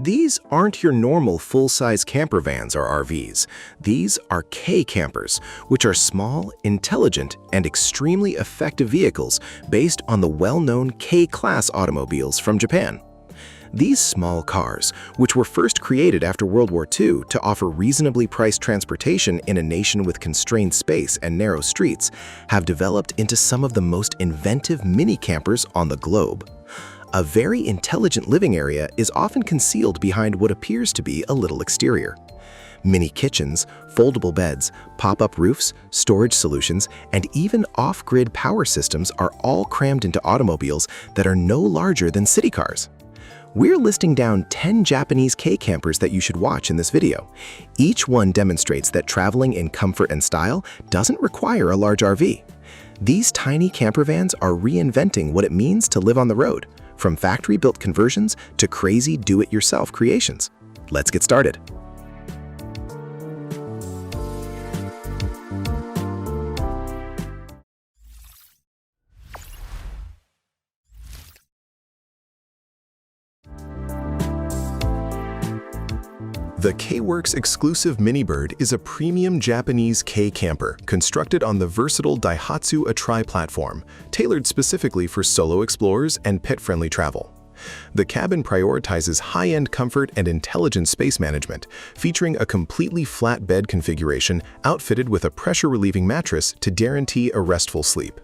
These aren't your normal full-size camper vans or RVs. These are K campers, which are small, intelligent, and extremely effective vehicles based on the well-known K-class automobiles from Japan. These small cars, which were first created after World War II to offer reasonably priced transportation in a nation with constrained space and narrow streets, have developed into some of the most inventive mini campers on the globe. A very intelligent living area is often concealed behind what appears to be a little exterior. Mini kitchens, foldable beds, pop-up roofs, storage solutions, and even off-grid power systems are all crammed into automobiles that are no larger than city cars. We're listing down 10 Japanese K campers that you should watch in this video. Each one demonstrates that traveling in comfort and style doesn't require a large RV. These tiny camper vans are reinventing what it means to live on the road, from factory-built conversions to crazy do-it-yourself creations. Let's get started. The KWworks exclusive Minibird is a premium Japanese K camper constructed on the versatile Daihatsu Atrai platform, tailored specifically for solo explorers and pet-friendly travel. The cabin prioritizes high-end comfort and intelligent space management, featuring a completely flat bed configuration outfitted with a pressure-relieving mattress to guarantee a restful sleep.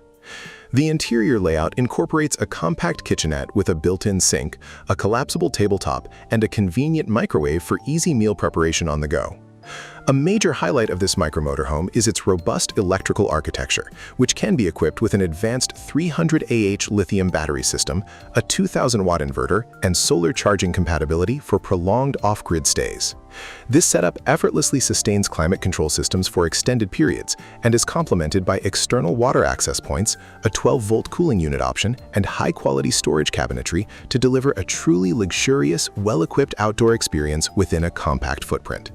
The interior layout incorporates a compact kitchenette with a built-in sink, a collapsible tabletop, and a convenient microwave for easy meal preparation on the go. A major highlight of this micro-motorhome is its robust electrical architecture, which can be equipped with an advanced 300 Ah lithium battery system, a 2,000-watt inverter, and solar charging compatibility for prolonged off-grid stays. This setup effortlessly sustains climate control systems for extended periods and is complemented by external water access points, a 12-volt cooling unit option, and high-quality storage cabinetry to deliver a truly luxurious, well-equipped outdoor experience within a compact footprint.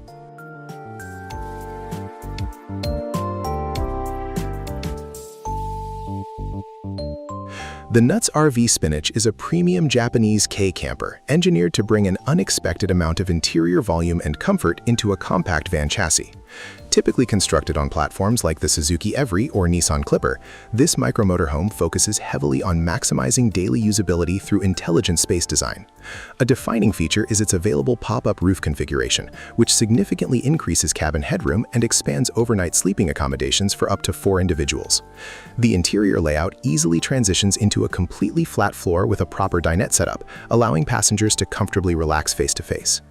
The Nuts RV Spinach is a premium Japanese K camper engineered to bring an unexpected amount of interior volume and comfort into a compact van chassis. Typically constructed on platforms like the Suzuki Every or Nissan Clipper, this micro-motorhome focuses heavily on maximizing daily usability through intelligent space design. A defining feature is its available pop-up roof configuration, which significantly increases cabin headroom and expands overnight sleeping accommodations for up to 4 individuals. The interior layout easily transitions into a completely flat floor with a proper dinette setup, allowing passengers to comfortably relax face-to-face.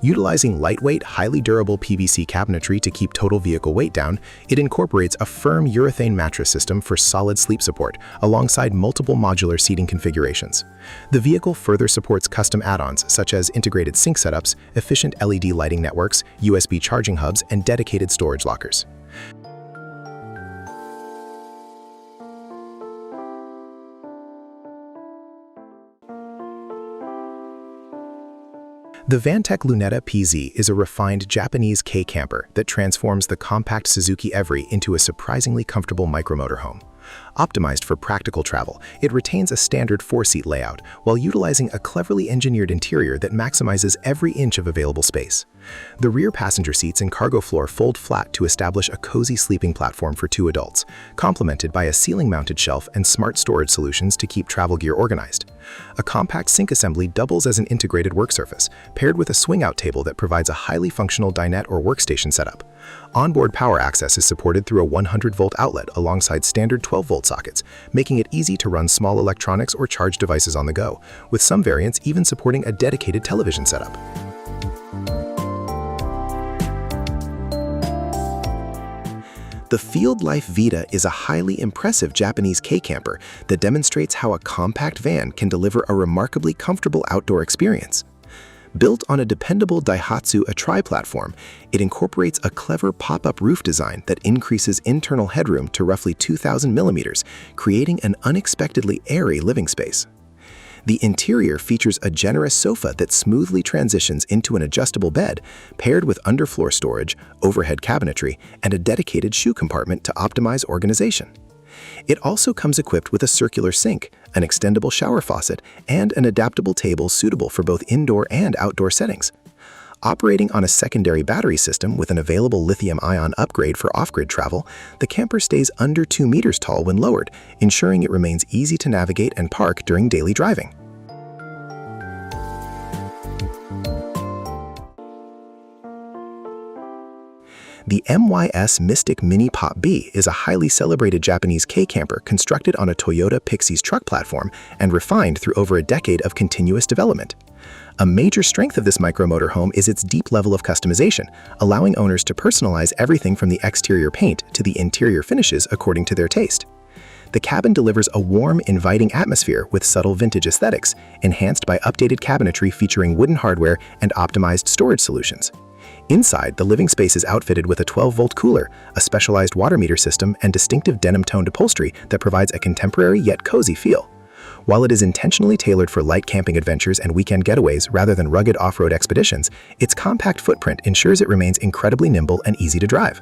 Utilizing lightweight, highly durable PVC cabinetry to keep total vehicle weight down, it incorporates a firm urethane mattress system for solid sleep support, alongside multiple modular seating configurations. The vehicle further supports custom add-ons such as integrated sink setups, efficient LED lighting networks, USB charging hubs, and dedicated storage lockers. The Vantech Lunetta PZ is a refined Japanese K camper that transforms the compact Suzuki Every into a surprisingly comfortable micro-motorhome. Optimized for practical travel, it retains a standard 4-seat layout while utilizing a cleverly engineered interior that maximizes every inch of available space. The rear passenger seats and cargo floor fold flat to establish a cozy sleeping platform for 2 adults, complemented by a ceiling-mounted shelf and smart storage solutions to keep travel gear organized. A compact sink assembly doubles as an integrated work surface, paired with a swing-out table that provides a highly functional dinette or workstation setup. Onboard power access is supported through a 100-volt outlet alongside standard 12-volt sockets, making it easy to run small electronics or charge devices on the go, with some variants even supporting a dedicated television setup. The Field Life Vita is a highly impressive Japanese K camper that demonstrates how a compact van can deliver a remarkably comfortable outdoor experience. Built on a dependable Daihatsu Atrai platform, it incorporates a clever pop-up roof design that increases internal headroom to roughly 2,000 millimeters, creating an unexpectedly airy living space. The interior features a generous sofa that smoothly transitions into an adjustable bed, paired with underfloor storage, overhead cabinetry, and a dedicated shoe compartment to optimize organization. It also comes equipped with a circular sink, an extendable shower faucet, and an adaptable table suitable for both indoor and outdoor settings. Operating on a secondary battery system with an available lithium-ion upgrade for off-grid travel, the camper stays under 2 meters tall when lowered, ensuring it remains easy to navigate and park during daily driving. The MYS Mystic Mini Pop B is a highly celebrated Japanese K-camper constructed on a Toyota Pixie's truck platform and refined through over a decade of continuous development. A major strength of this micro-motorhome is its deep level of customization, allowing owners to personalize everything from the exterior paint to the interior finishes according to their taste. The cabin delivers a warm, inviting atmosphere with subtle vintage aesthetics, enhanced by updated cabinetry featuring wooden hardware and optimized storage solutions. Inside, the living space is outfitted with a 12-volt cooler, a specialized water meter system, and distinctive denim-toned upholstery that provides a contemporary yet cozy feel. While it is intentionally tailored for light camping adventures and weekend getaways rather than rugged off-road expeditions, its compact footprint ensures it remains incredibly nimble and easy to drive.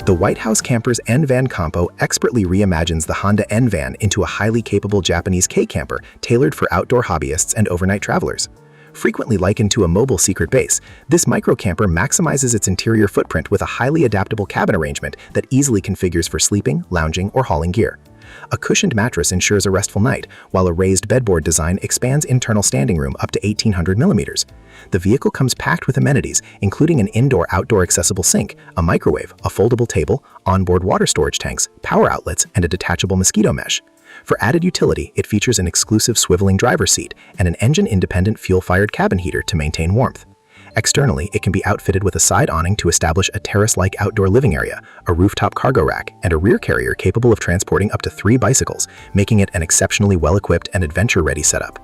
The White House Camper's N-Van Compo expertly reimagines the Honda N-Van into a highly capable Japanese K-camper tailored for outdoor hobbyists and overnight travelers. Frequently likened to a mobile secret base, this micro-camper maximizes its interior footprint with a highly adaptable cabin arrangement that easily configures for sleeping, lounging, or hauling gear. A cushioned mattress ensures a restful night, while a raised bedboard design expands internal standing room up to 1,800 millimeters. The vehicle comes packed with amenities, including an indoor-outdoor accessible sink, a microwave, a foldable table, onboard water storage tanks, power outlets, and a detachable mosquito mesh. For added utility, it features an exclusive swiveling driver's seat and an engine-independent fuel-fired cabin heater to maintain warmth. Externally, it can be outfitted with a side awning to establish a terrace-like outdoor living area, a rooftop cargo rack, and a rear carrier capable of transporting up to 3 bicycles, making it an exceptionally well-equipped and adventure-ready setup.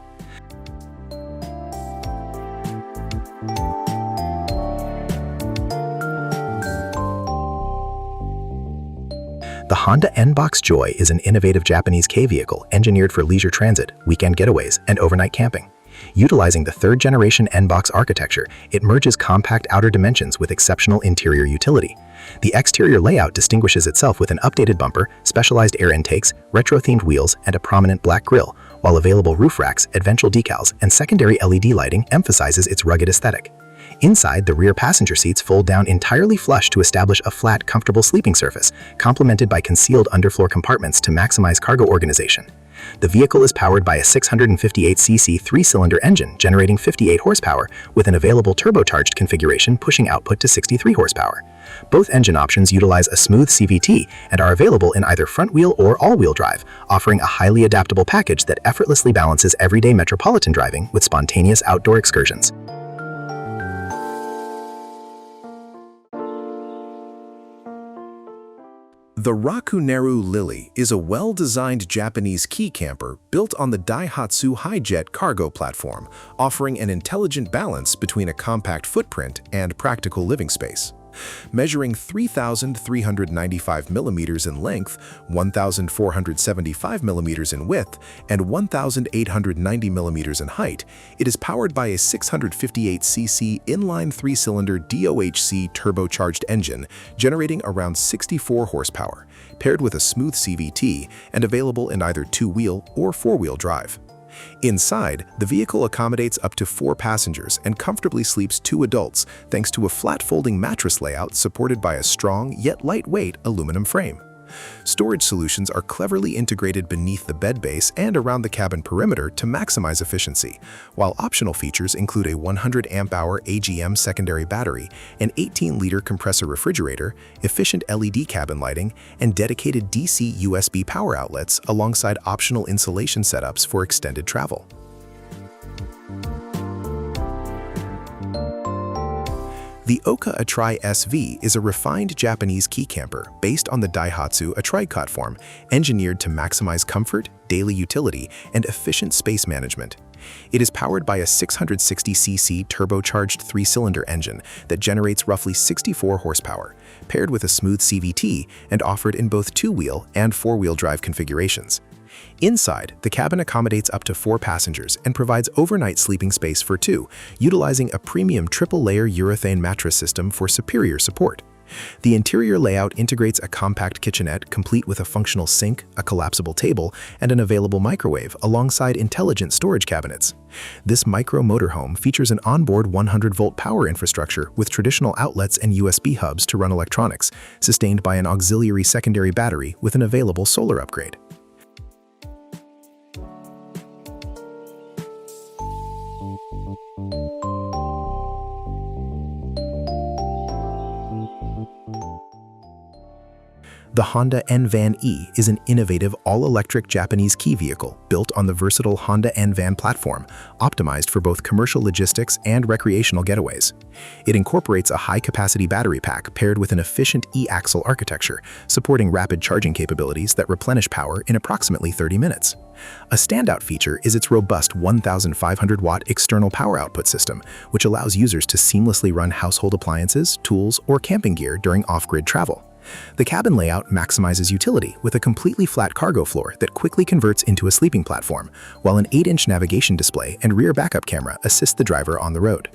The Honda N-Box Joy is an innovative Japanese K-vehicle engineered for leisure transit, weekend getaways, and overnight camping. Utilizing the third-generation N-Box architecture, it merges compact outer dimensions with exceptional interior utility. The exterior layout distinguishes itself with an updated bumper, specialized air intakes, retro-themed wheels, and a prominent black grille, while available roof racks, adventure decals, and secondary LED lighting emphasizes its rugged aesthetic. Inside, the rear passenger seats fold down entirely flush to establish a flat, comfortable sleeping surface, complemented by concealed underfloor compartments to maximize cargo organization. The vehicle is powered by a 658cc 3-cylinder engine generating 58 horsepower, with an available turbocharged configuration pushing output to 63 horsepower. Both engine options utilize a smooth CVT and are available in either front-wheel or all-wheel drive, offering a highly adaptable package that effortlessly balances everyday metropolitan driving with spontaneous outdoor excursions. The Rakuneru Lili is a well-designed Japanese key camper built on the Daihatsu Hi-Jet cargo platform, offering an intelligent balance between a compact footprint and practical living space. Measuring 3,395 millimeters in length, 1,475 millimeters in width, and 1,890 millimeters in height, it is powered by a 658cc inline 3-cylinder DOHC turbocharged engine, generating around 64 horsepower, paired with a smooth CVT and available in either 2-wheel or 4-wheel drive. Inside, the vehicle accommodates up to 4 passengers and comfortably sleeps 2 adults thanks to a flat folding mattress layout supported by a strong yet lightweight aluminum frame. Storage solutions are cleverly integrated beneath the bed base and around the cabin perimeter to maximize efficiency, while optional features include a 100 amp-hour AGM secondary battery, an 18-liter compressor refrigerator, efficient LED cabin lighting, and dedicated DC USB power outlets alongside optional insulation setups for extended travel. The Oka Atrai SV is a refined Japanese key camper based on the Daihatsu Atrai platform, engineered to maximize comfort, daily utility, and efficient space management. It is powered by a 660cc turbocharged 3-cylinder engine that generates roughly 64 horsepower, paired with a smooth CVT and offered in both 2-wheel and 4-wheel drive configurations. Inside, the cabin accommodates up to 4 passengers and provides overnight sleeping space for 2, utilizing a premium triple-layer urethane mattress system for superior support. The interior layout integrates a compact kitchenette complete with a functional sink, a collapsible table, and an available microwave alongside intelligent storage cabinets. This micro motorhome features an onboard 100-volt power infrastructure with traditional outlets and USB hubs to run electronics, sustained by an auxiliary secondary battery with an available solar upgrade. The Honda N-Van E is an innovative all-electric Japanese key vehicle built on the versatile Honda N-Van platform, optimized for both commercial logistics and recreational getaways. It incorporates a high-capacity battery pack paired with an efficient e-axle architecture, supporting rapid charging capabilities that replenish power in approximately 30 minutes. A standout feature is its robust 1,500-watt external power output system, which allows users to seamlessly run household appliances, tools, or camping gear during off-grid travel. The cabin layout maximizes utility with a completely flat cargo floor that quickly converts into a sleeping platform, while an 8-inch navigation display and rear backup camera assist the driver on the road.